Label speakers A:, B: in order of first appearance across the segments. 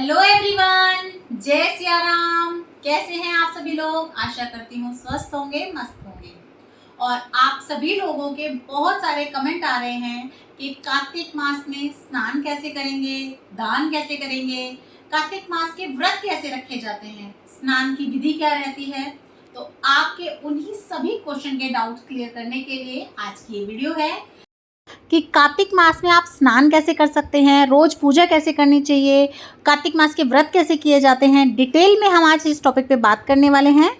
A: Hello everyone, जय सिया राम। कैसे हैं आप सभी लोग? आशा करती हूँ स्वस्थ होंगे, मस्त होंगे। और आप सभी लोगों के बहुत सारे कमेंट आ रहे हैं कि कार्तिक मास में स्नान कैसे करेंगे, दान कैसे करेंगे, कार्तिक मास के व्रत कैसे रखे जाते हैं, स्नान की विधि क्या रहती है। तो आपके उन्हीं सभी क्वेश्चन के डाउट्स क्लियर करने के लिए आज की ये वीडियो है कि कार्तिक मास में आप स्नान कैसे कर सकते हैं, रोज पूजा कैसे करनी चाहिए, कार्तिक मास के व्रत कैसे किए जाते हैं। डिटेल में हम आज इस टॉपिक पे बात करने वाले हैं।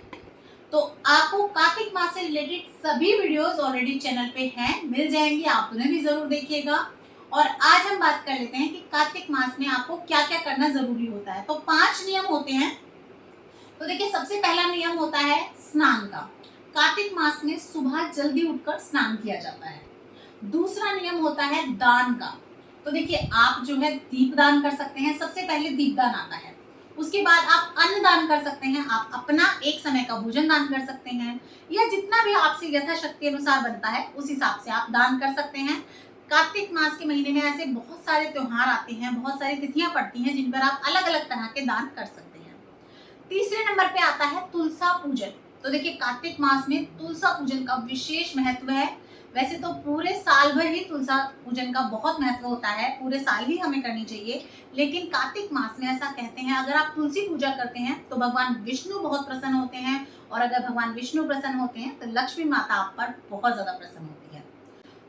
A: तो आपको कार्तिक मास से रिलेटेड सभी वीडियोस ऑलरेडी चैनल पे हैं, मिल जाएंगी, आप उन्हें भी जरूर देखिएगा। और आज हम बात कर लेते हैं कि कार्तिक मास में आपको क्या क्या करना जरूरी होता है। तो 5 नियम होते हैं। तो देखिए, सबसे पहला नियम होता है स्नान का। कार्तिक मास में सुबह जल्दी उठकर स्नान किया जाता है। दूसरा नियम होता है दान का। तो देखिए, आप जो है दीप दान कर सकते हैं। सबसे पहले दीप दान आता है, उसके बाद आप अन्न दान कर सकते हैं, आप अपना एक समय का भोजन दान कर सकते हैं, या जितना भी आपसे यथाशक्ति अनुसार बनता है उस हिसाब से आप दान कर सकते हैं। कार्तिक मास के महीने में ऐसे बहुत सारे त्योहार आते हैं, बहुत सारी तिथियां पड़ती हैं जिन पर आप अलग अलग तरह के दान कर सकते हैं। तीसरे नंबर पे आता है तुलसा पूजन। तो देखिए, कार्तिक मास में तुलसा पूजन का विशेष महत्व है। वैसे तो पूरे साल भर ही तुलसा पूजन का बहुत महत्व होता है, पूरे साल ही हमें करनी चाहिए, लेकिन कार्तिक मास में ऐसा कहते हैं अगर आप तुलसी पूजा करते हैं तो भगवान विष्णु बहुत प्रसन्न होते हैं, और अगर भगवान विष्णु प्रसन्न होते हैं तो लक्ष्मी माता आप पर बहुत ज्यादा प्रसन्न होती है।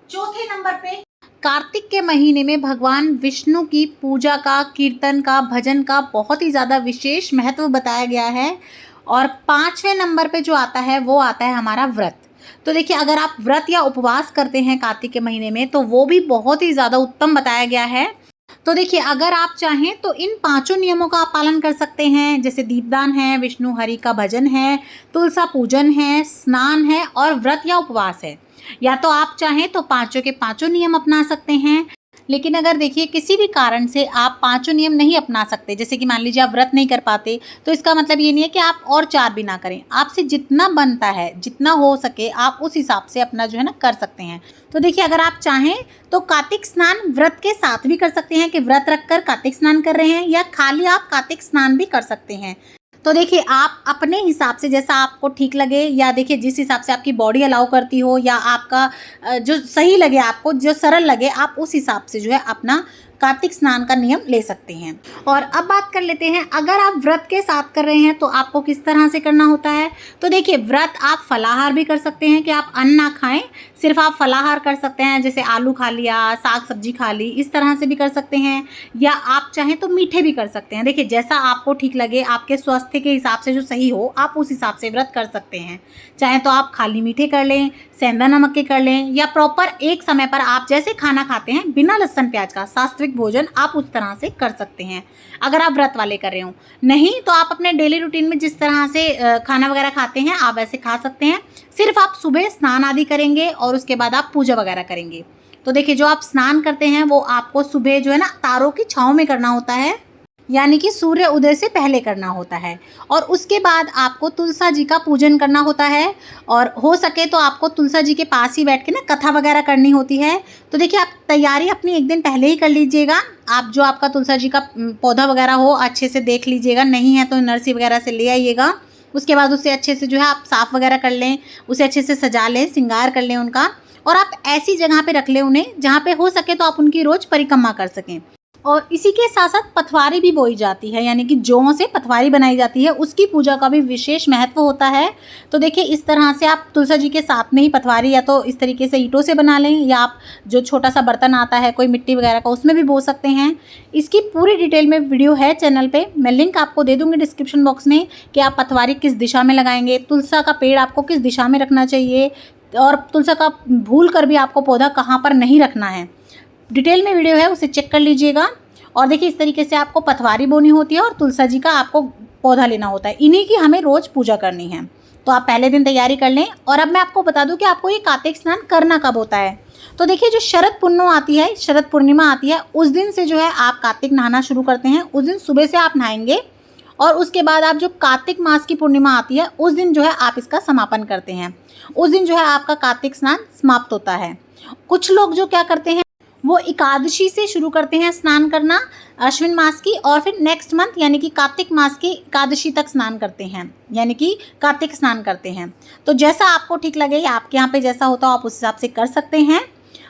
A: चौथे नंबर पे कार्तिक के महीने में भगवान विष्णु की पूजा का, कीर्तन का, भजन का बहुत ही ज्यादा विशेष महत्व बताया गया है। और 5वें नंबर पे जो आता है वो आता है हमारा व्रत। तो देखिए, अगर आप व्रत या उपवास करते हैं कार्तिक के महीने में तो वो भी बहुत ही ज़्यादा उत्तम बताया गया है। तो देखिए, अगर आप चाहें तो इन 5 नियमों का आप पालन कर सकते हैं, जैसे दीपदान है, विष्णु हरि का भजन है, तुलसा पूजन है, स्नान है और व्रत या उपवास है। या तो आप चाहें तो 5 के 5 नियम अपना सकते हैं। लेकिन अगर देखिए किसी भी कारण से आप 5 नियम नहीं अपना सकते, जैसे कि मान लीजिए आप व्रत नहीं कर पाते, तो इसका मतलब ये नहीं है कि आप और 4 भी ना करें। आपसे जितना बनता है, जितना हो सके, आप उस हिसाब से अपना जो है ना कर सकते हैं। तो देखिए, अगर आप चाहें तो कार्तिक स्नान व्रत के साथ भी कर सकते हैं कि व्रत रखकर कार्तिक स्नान कर रहे हैं, या खाली आप कार्तिक स्नान भी कर सकते हैं। तो देखिए, आप अपने हिसाब से जैसा आपको ठीक लगे, या देखिए जिस हिसाब से आपकी बॉडी अलाउ करती हो, या आपका जो सही लगे, आपको जो सरल लगे, आप उस हिसाब से जो है अपना कार्तिक स्नान का नियम ले सकते हैं। और अब बात कर लेते हैं, अगर आप व्रत के साथ कर रहे हैं तो आपको किस तरह से करना होता है। तो देखिए, व्रत आप फलाहार भी कर सकते हैं कि आप अन्न ना खाएं, सिर्फ आप फलाहार कर सकते हैं, जैसे आलू खा लिया, साग सब्जी खा ली, इस तरह से भी कर सकते हैं। या आप चाहें तो मीठे भी कर सकते हैं। देखिए, जैसा आपको ठीक लगे, आपके स्वास्थ्य के हिसाब से जो सही हो, आप उस हिसाब से व्रत कर सकते हैं। चाहे तो आप खाली मीठे कर लें, सेंधा नमक के कर लें, या प्रॉपर एक समय पर आप जैसे खाना खाते हैं बिना लहसुन प्याज का सात्विक भोजन, आप उस तरह से कर सकते हैं अगर आप व्रत वाले कर रहे हो। नहीं तो आप अपने डेली रूटीन में जिस तरह से खाना वगैरह खाते हैं आप वैसे खा सकते हैं। सिर्फ आप सुबह स्नान आदि करेंगे और उसके बाद आप पूजा वगैरह करेंगे। तो देखिए, जो आप स्नान करते हैं वो आपको सुबह जो है ना तारों की छाँव में करना होता है, यानी कि सूर्य उदय से पहले करना होता है। और उसके बाद आपको तुलसा जी का पूजन करना होता है, और हो सके तो आपको तुलसा जी के पास ही बैठ के ना कथा वगैरह करनी होती है। तो देखिए, आप तैयारी अपनी एक दिन पहले ही कर लीजिएगा। आप जो आपका तुलसा जी का पौधा वगैरह हो अच्छे से देख लीजिएगा, नहीं है तो नर्सरी वगैरह से ले आइएगा। उसके बाद उसे अच्छे से जो है आप साफ़ वगैरह कर लें, उसे अच्छे से सजा लें, श्रृंगार कर लें उनका, और आप ऐसी जगह पे रख लें उन्हें जहाँ पे हो सके तो आप उनकी रोज़ परिक्रमा कर सकें। और इसी के साथ साथ पथवारी भी बोई जाती है, यानी कि जौ से पथवारी बनाई जाती है, उसकी पूजा का भी विशेष महत्व होता है। तो देखिए, इस तरह से आप तुलसा जी के साथ में ही पथवारी या तो इस तरीके से ईंटों से बना लें, या आप जो छोटा सा बर्तन आता है कोई मिट्टी वगैरह का, उसमें भी बो सकते हैं। इसकी पूरी डिटेल में वीडियो है चैनल पे, मैं लिंक आपको दे दूँगी डिस्क्रिप्शन बॉक्स में, कि आप पथवारी किस दिशा में लगाएंगे, तुलसा का पेड़ आपको किस दिशा में रखना चाहिए, और तुलसा का भूल कर भी आपको पौधा कहाँ पर नहीं रखना है। डिटेल में वीडियो है, उसे चेक कर लीजिएगा। और देखिए, इस तरीके से आपको पथवारी बोनी होती है और तुलसा जी का आपको पौधा लेना होता है। इन्हीं की हमें रोज़ पूजा करनी है। तो आप पहले दिन तैयारी कर लें। और अब मैं आपको बता दूं कि आपको ये कार्तिक स्नान करना कब होता है। तो देखिए, जो शरद पूर्णिमा आती है, शरद पूर्णिमा आती है, उस दिन से जो है आप कार्तिक नहाना शुरू करते हैं। उस दिन सुबह से आप नहाएंगे, और उसके बाद आप जो कार्तिक मास की पूर्णिमा आती है उस दिन जो है आप इसका समापन करते हैं। उस दिन जो है आपका कार्तिक स्नान समाप्त होता है। कुछ लोग जो क्या करते हैं, वो एकादशी से शुरू करते हैं स्नान करना अश्विन मास की, और फिर नेक्स्ट मंथ यानी कि कार्तिक मास की एकादशी तक स्नान करते हैं, यानी कि कार्तिक स्नान करते हैं। तो जैसा आपको ठीक लगे, आपके यहाँ पे जैसा होता हो आप उस हिसाब से कर सकते हैं।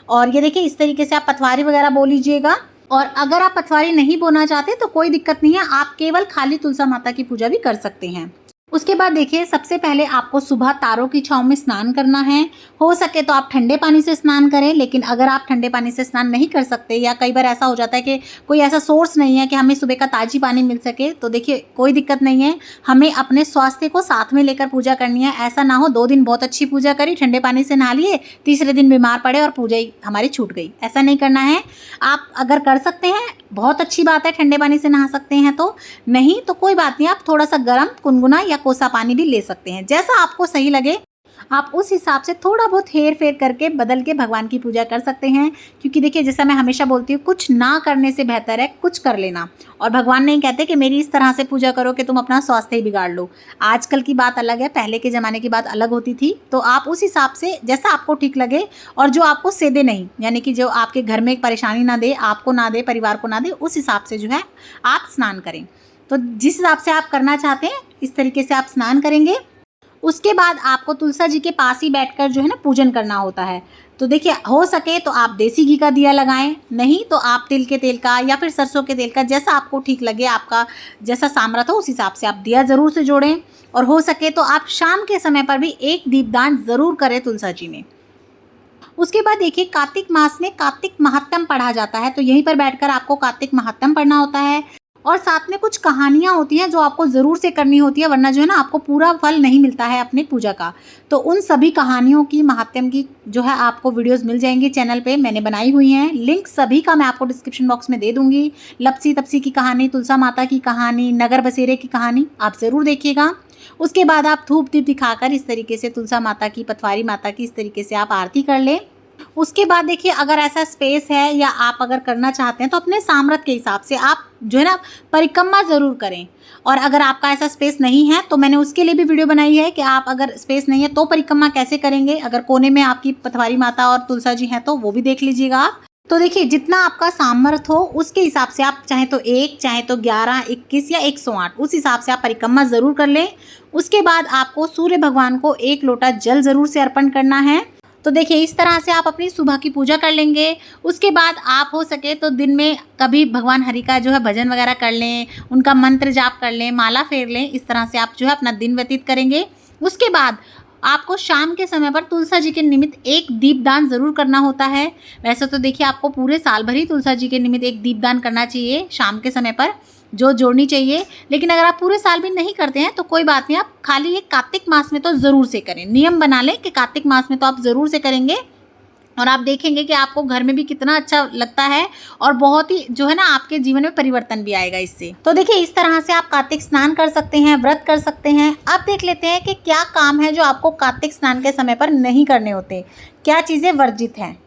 A: और ये देखिए इस तरीके से आप पथवारी वगैरह बो लीजिएगा। और अगर आप पथवारी नहीं बोना चाहते तो कोई दिक्कत नहीं है, आप केवल खाली तुलसा माता की पूजा भी कर सकते हैं। उसके बाद देखिए सबसे पहले आपको सुबह तारों की छांव में स्नान करना है। हो सके तो आप ठंडे पानी से स्नान करें, लेकिन अगर आप ठंडे पानी से स्नान नहीं कर सकते या कई बार ऐसा हो जाता है कि कोई ऐसा सोर्स नहीं है कि हमें सुबह का ताज़ी पानी मिल सके, तो देखिए कोई दिक्कत नहीं है, हमें अपने स्वास्थ्य को साथ में लेकर पूजा करनी है। ऐसा ना हो 2 दिन बहुत अच्छी पूजा करी, ठंडे पानी से नहा लिए, तीसरे दिन बीमार पड़े और पूजा ही हमारी छूट गई। ऐसा नहीं करना है। आप अगर कर सकते हैं बहुत अच्छी बात है, ठंडे पानी से नहा सकते हैं, तो नहीं तो कोई बात नहीं, आप थोड़ा सा गर्म गुनगुना या कोसा पानी भी ले सकते हैं। जैसा आपको सही लगे आप उस हिसाब से थोड़ा बहुत हेर फेर करके बदल के भगवान की पूजा कर सकते हैं। क्योंकि देखिए जैसा मैं हमेशा बोलती हूँ, कुछ ना करने से बेहतर है कुछ कर लेना। और भगवान नहीं कहते कि मेरी इस तरह से पूजा करो कि तुम अपना स्वास्थ्य ही बिगाड़ लो। आजकल की बात अलग है, पहले के ज़माने की बात अलग होती थी। तो आप उस हिसाब से जैसा आपको ठीक लगे और जो आपको सेधे नहीं, यानी कि जो आपके घर में परेशानी ना दे, आपको ना दे, परिवार को ना दे, उस हिसाब से जो है आप स्नान करें। तो जिस हिसाब से आप करना चाहते हैं इस तरीके से आप स्नान करेंगे। उसके बाद आपको तुलसा जी के पास ही बैठकर जो है ना पूजन करना होता है। तो देखिए हो सके तो आप देसी घी का दिया लगाएं, नहीं तो आप तिल के तेल का या फिर सरसों के तेल का, जैसा आपको ठीक लगे, आपका जैसा सामर्थ्य हो उस हिसाब से आप दिया ज़रूर से जोड़ें। और हो सके तो आप शाम के समय पर भी एक दीपदान ज़रूर करें तुलसा जी में। उसके बाद देखिए कार्तिक मास में कार्तिक महात्म पढ़ा जाता है, तो यहीं पर बैठकर आपको कार्तिक महात्म पढ़ना होता है। और साथ में कुछ कहानियाँ होती हैं जो आपको ज़रूर से करनी होती है, वरना जो है ना आपको पूरा फल नहीं मिलता है अपनी पूजा का। तो उन सभी कहानियों की, महात्म की जो है आपको वीडियोस मिल जाएंगी चैनल पे, मैंने बनाई हुई हैं। लिंक सभी का मैं आपको डिस्क्रिप्शन बॉक्स में दे दूँगी। लपसी तपसी की कहानी, तुलसा माता की कहानी, नगर बसेरे की कहानी आप ज़रूर देखिएगा। उसके बाद आप धूप दीप दिखाकर इस तरीके से तुलसा माता की, पथवारी माता की इस तरीके से आप आरती कर लें। उसके बाद देखिए अगर ऐसा स्पेस है या आप अगर करना चाहते हैं तो अपने सामर्थ्य के हिसाब से आप जो है ना परिक्रमा ज़रूर करें। और अगर आपका ऐसा स्पेस नहीं है तो मैंने उसके लिए भी वीडियो बनाई है कि आप अगर स्पेस नहीं है तो परिक्रमा कैसे करेंगे। अगर कोने में आपकी पथवारी माता और तुलसा जी हैं तो वो भी देख लीजिएगा आप। तो देखिए जितना आपका सामर्थ्य हो उसके हिसाब से आप चाहे तो 1, चाहे तो 11, 21 या 108 उस हिसाब से आप परिक्रमा ज़रूर कर लें। उसके बाद आपको सूर्य भगवान को 1 लोटा जल ज़रूर से अर्पण करना है। तो देखिए इस तरह से आप अपनी सुबह की पूजा कर लेंगे। उसके बाद आप हो सके तो दिन में कभी भगवान हरि का जो है भजन वगैरह कर लें, उनका मंत्र जाप कर लें, माला फेर लें। इस तरह से आप जो है अपना दिन व्यतीत करेंगे। उसके बाद आपको शाम के समय पर तुलसा जी के निमित्त एक दीपदान ज़रूर करना होता है। वैसे तो देखिए आपको पूरे साल भर ही तुलसा जी के निमित्त एक दीपदान करना चाहिए शाम के समय पर, जो जोड़नी चाहिए। लेकिन अगर आप पूरे साल भी नहीं करते हैं तो कोई बात नहीं, आप खाली ये कार्तिक मास में तो ज़रूर से करें। नियम बना लें कि कार्तिक मास में तो आप ज़रूर से करेंगे। और आप देखेंगे कि आपको घर में भी कितना अच्छा लगता है और बहुत ही जो है ना आपके जीवन में परिवर्तन भी आएगा इससे। तो देखिए इस तरह से आप कार्तिक स्नान कर सकते हैं, व्रत कर सकते हैं। अब देख लेते हैं कि क्या काम है जो आपको कार्तिक स्नान के समय पर नहीं करने होते, क्या चीज़ें वर्जित हैं।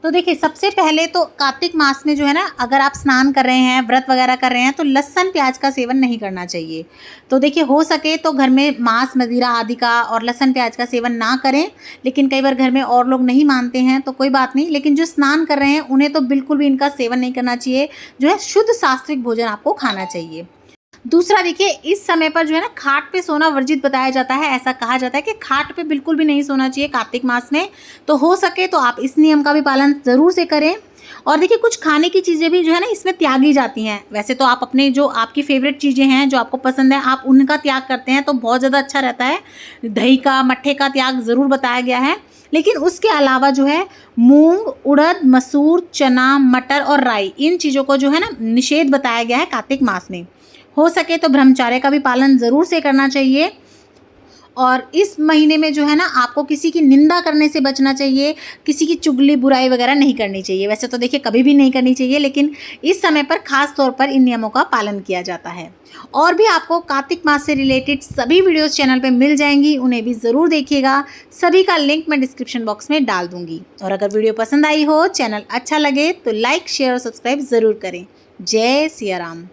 A: तो देखिए सबसे पहले तो कार्तिक मास में जो है ना अगर आप स्नान कर रहे हैं, व्रत वगैरह कर रहे हैं तो लहसुन प्याज का सेवन नहीं करना चाहिए। तो देखिए हो सके तो घर में मांस मदिरा आदि का और लहसुन प्याज का सेवन ना करें। लेकिन कई बार घर में और लोग नहीं मानते हैं तो कोई बात नहीं, लेकिन जो स्नान कर रहे हैं उन्हें तो बिल्कुल भी इनका सेवन नहीं करना चाहिए। जो है शुद्ध सात्विक भोजन आपको खाना चाहिए। दूसरा देखिए इस समय पर जो है ना खाट पे सोना वर्जित बताया जाता है। ऐसा कहा जाता है कि खाट पे बिल्कुल भी नहीं सोना चाहिए कार्तिक मास में। तो हो सके तो आप इस नियम का भी पालन ज़रूर से करें। और देखिए कुछ खाने की चीज़ें भी जो है ना इसमें त्यागी जाती हैं। वैसे तो आप अपने जो आपकी फेवरेट चीज़ें हैं जो आपको पसंद है आप उनका त्याग करते हैं तो बहुत ज़्यादा अच्छा रहता है। दही का, मट्ठे का त्याग ज़रूर बताया गया है। लेकिन उसके अलावा जो है मूंग, उड़द, मसूर, चना, मटर और राई, इन चीज़ों को जो है ना निषेध बताया गया है कार्तिक मास में। हो सके तो ब्रह्मचर्य का भी पालन ज़रूर से करना चाहिए। और इस महीने में जो है ना आपको किसी की निंदा करने से बचना चाहिए, किसी की चुगली बुराई वगैरह नहीं करनी चाहिए। वैसे तो देखिए कभी भी नहीं करनी चाहिए, लेकिन इस समय पर खास तौर पर इन नियमों का पालन किया जाता है। और भी आपको कार्तिक मास से रिलेटेड सभी वीडियोस चैनल पे मिल जाएंगी, उन्हें भी ज़रूर देखिएगा। सभी का लिंक मैं डिस्क्रिप्शन बॉक्स में डाल दूँगी। और अगर वीडियो पसंद आई हो, चैनल अच्छा लगे तो लाइक, शेयर और सब्सक्राइब ज़रूर करें। जय सिया राम।